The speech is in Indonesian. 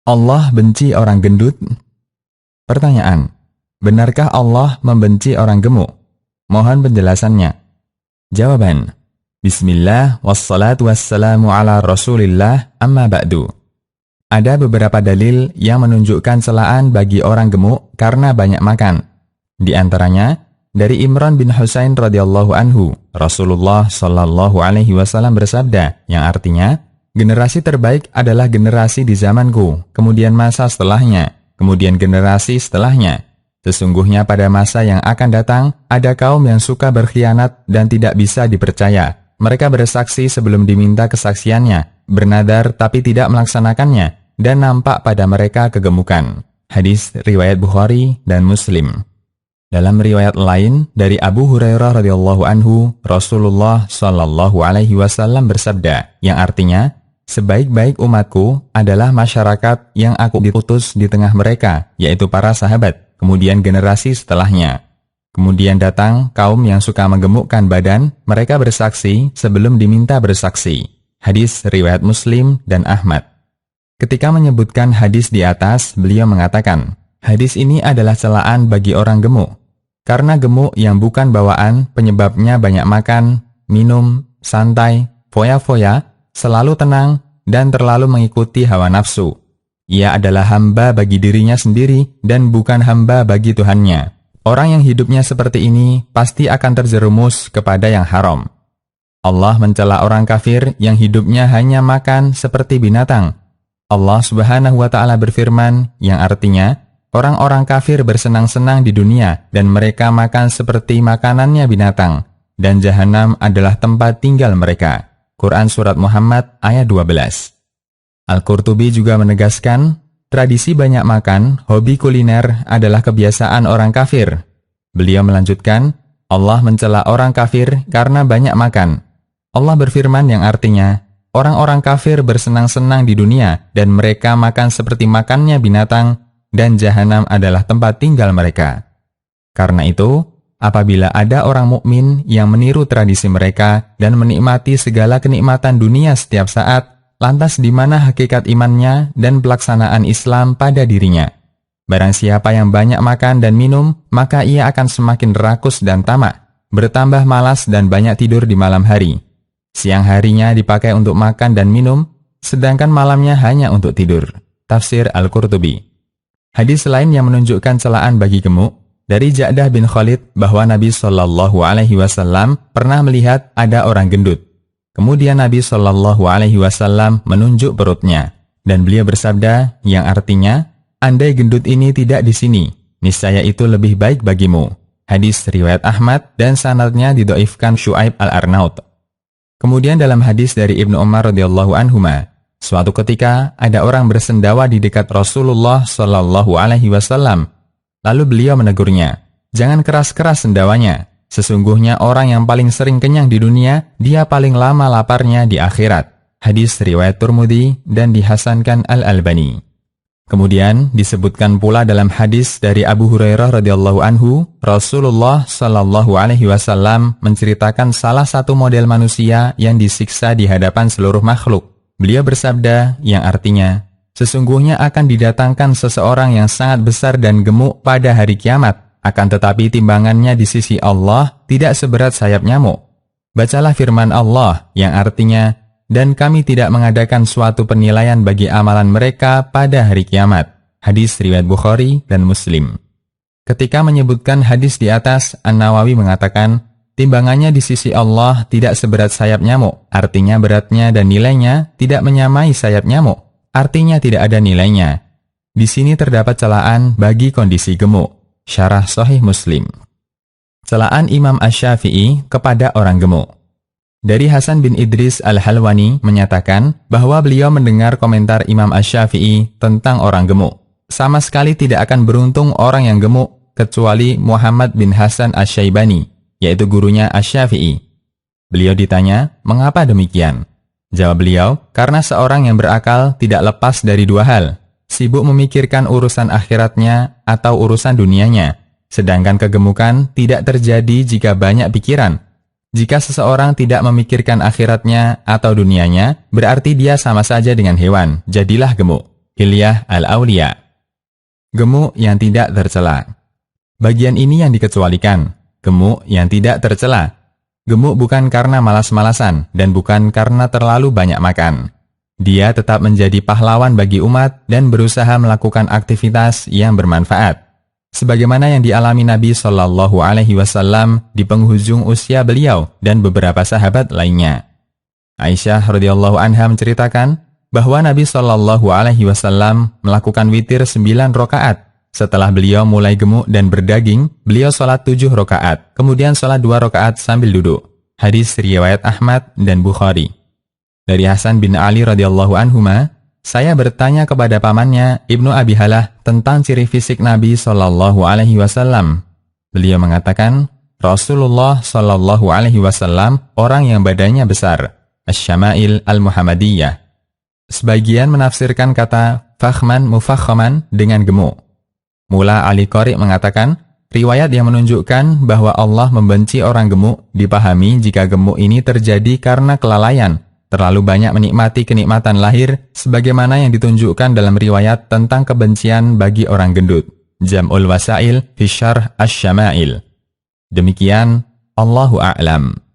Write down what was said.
Allah benci orang gendut? Pertanyaan, benarkah Allah membenci orang gemuk? Mohon penjelasannya. Jawaban, Bismillah wassalatu wassalamu ala rasulillah amma ba'du. Ada beberapa dalil yang menunjukkan celaan bagi orang gemuk karena banyak makan. Di antaranya, dari Imran bin Husain radhiyallahu anhu, Rasulullah shallallahu alaihi wasallam bersabda, yang artinya, generasi terbaik adalah generasi di zamanku, kemudian masa setelahnya, kemudian generasi setelahnya. Sesungguhnya pada masa yang akan datang, ada kaum yang suka berkhianat dan tidak bisa dipercaya. Mereka bersaksi sebelum diminta kesaksiannya, bernadar tapi tidak melaksanakannya, dan nampak pada mereka kegemukan. Hadis riwayat Bukhari dan Muslim. Dalam riwayat lain dari Abu Hurairah radhiyallahu anhu, Rasulullah shallallahu alaihi wasallam bersabda, yang artinya, sebaik-baik umatku adalah masyarakat yang aku diutus di tengah mereka, yaitu para sahabat, kemudian generasi setelahnya. Kemudian datang kaum yang suka menggemukkan badan, mereka bersaksi sebelum diminta bersaksi. Hadis riwayat Muslim dan Ahmad. Ketika menyebutkan hadis di atas, beliau mengatakan, hadis ini adalah celaan bagi orang gemuk. Karena gemuk yang bukan bawaan, penyebabnya banyak makan, minum, santai, foya-foya, selalu tenang, dan terlalu mengikuti hawa nafsu. Ia adalah hamba bagi dirinya sendiri dan bukan hamba bagi Tuhannya. Orang yang hidupnya seperti ini pasti akan terjerumus kepada yang haram. Allah mencela orang kafir yang hidupnya hanya makan seperti binatang. Allah Subhanahu wa Ta'ala berfirman, yang artinya, orang-orang kafir bersenang-senang di dunia dan mereka makan seperti makanannya binatang, dan jahanam adalah tempat tinggal mereka. Quran Surat Muhammad ayat 12. Al-Qurtubi juga menegaskan, tradisi banyak makan, hobi kuliner adalah kebiasaan orang kafir. Beliau melanjutkan, Allah mencela orang kafir karena banyak makan. Allah berfirman yang artinya, orang-orang kafir bersenang-senang di dunia dan mereka makan seperti makannya binatang dan jahanam adalah tempat tinggal mereka. Karena itu, apabila ada orang mukmin yang meniru tradisi mereka dan menikmati segala kenikmatan dunia setiap saat, lantas di mana hakikat imannya dan pelaksanaan Islam pada dirinya? Barang siapa yang banyak makan dan minum, maka ia akan semakin rakus dan tamak, bertambah malas dan banyak tidur di malam hari. Siang harinya dipakai untuk makan dan minum, sedangkan malamnya hanya untuk tidur. Tafsir Al-Qurtubi. Hadis lain yang menunjukkan celaan bagi gemuk, dari Ja'dah bin Khalid bahwa Nabi Shallallahu alaihi wasallam pernah melihat ada orang gendut. Kemudian Nabi Shallallahu alaihi wasallam menunjuk perutnya, dan beliau bersabda, yang artinya, andai gendut ini tidak di sini, niscaya itu lebih baik bagimu. Hadis riwayat Ahmad dan sanadnya didhaifkan Syu'aib al-Arnaut. Kemudian dalam hadis dari Ibnu Umar radhiyallahu anhuma, suatu ketika ada orang bersendawa di dekat Rasulullah Shallallahu alaihi wasallam. Lalu beliau menegurnya, jangan keras-keras sendawanya. Sesungguhnya orang yang paling sering kenyang di dunia, dia paling lama laparnya di akhirat. Hadis riwayat Tirmidzi dan dihasankan Al-Albani. Kemudian disebutkan pula dalam hadis dari Abu Hurairah radhiyallahu anhu, Rasulullah shallallahu alaihi wasallam menceritakan salah satu model manusia yang disiksa di hadapan seluruh makhluk. Beliau bersabda, yang artinya, sesungguhnya akan didatangkan seseorang yang sangat besar dan gemuk pada hari kiamat. Akan tetapi timbangannya di sisi Allah tidak seberat sayap nyamuk. Bacalah firman Allah yang artinya, dan kami tidak mengadakan suatu penilaian bagi amalan mereka pada hari kiamat. Hadis riwayat Bukhari dan Muslim. Ketika menyebutkan hadis di atas, An-Nawawi mengatakan, timbangannya di sisi Allah tidak seberat sayap nyamuk. Artinya beratnya dan nilainya tidak menyamai sayap nyamuk. Artinya tidak ada nilainya. Di sini terdapat celaan bagi kondisi gemuk. Syarah Sahih Muslim. Celaan Imam Asy-Syafi'i kepada orang gemuk. Dari Hasan bin Idris Al-Halwani menyatakan bahwa beliau mendengar komentar Imam Asy-Syafi'i tentang orang gemuk. Sama sekali tidak akan beruntung orang yang gemuk kecuali Muhammad bin Hasan Asy-Syaibani, yaitu gurunya Asy-Syafi'i. Beliau ditanya, mengapa demikian? Jawab beliau, karena seorang yang berakal tidak lepas dari dua hal. Sibuk memikirkan urusan akhiratnya atau urusan dunianya, sedangkan kegemukan tidak terjadi jika banyak pikiran. Jika seseorang tidak memikirkan akhiratnya atau dunianya, berarti dia sama saja dengan hewan, jadilah gemuk. Hilyah Al-Auliya. Gemuk yang tidak tercela. Bagian ini yang dikecualikan. Gemuk yang tidak tercela. Gemuk bukan karena malas-malasan dan bukan karena terlalu banyak makan. Dia tetap menjadi pahlawan bagi umat dan berusaha melakukan aktivitas yang bermanfaat. Sebagaimana yang dialami Nabi Shallallahu Alaihi Wasallam di penghujung usia beliau dan beberapa sahabat lainnya. Aisyah radhiyallahu anha menceritakan bahwa Nabi Shallallahu Alaihi Wasallam melakukan witir 9 rakaat. Setelah beliau mulai gemuk dan berdaging, beliau sholat 7 rakaat, kemudian sholat 2 rakaat sambil duduk. Hadis riwayat Ahmad dan Bukhari. Dari Hasan bin Ali radhiyallahu anhuma, saya bertanya kepada pamannya Ibnu Abi Halah tentang ciri fisik Nabi Shallallahu Alaihi Wasallam. Beliau mengatakan, Rasulullah Shallallahu Alaihi Wasallam orang yang badannya besar. Asy-Syama'il Al-Muhammadiyah. Sebagian menafsirkan kata fakhman mufakhaman dengan gemuk. Mula Ali Qari mengatakan, riwayat yang menunjukkan bahwa Allah membenci orang gemuk dipahami jika gemuk ini terjadi karena kelalaian, terlalu banyak menikmati kenikmatan lahir, sebagaimana yang ditunjukkan dalam riwayat tentang kebencian bagi orang gendut. Jam'ul Wasail fi Syarh Asy-Syama'il. Demikian, Allahu a'lam.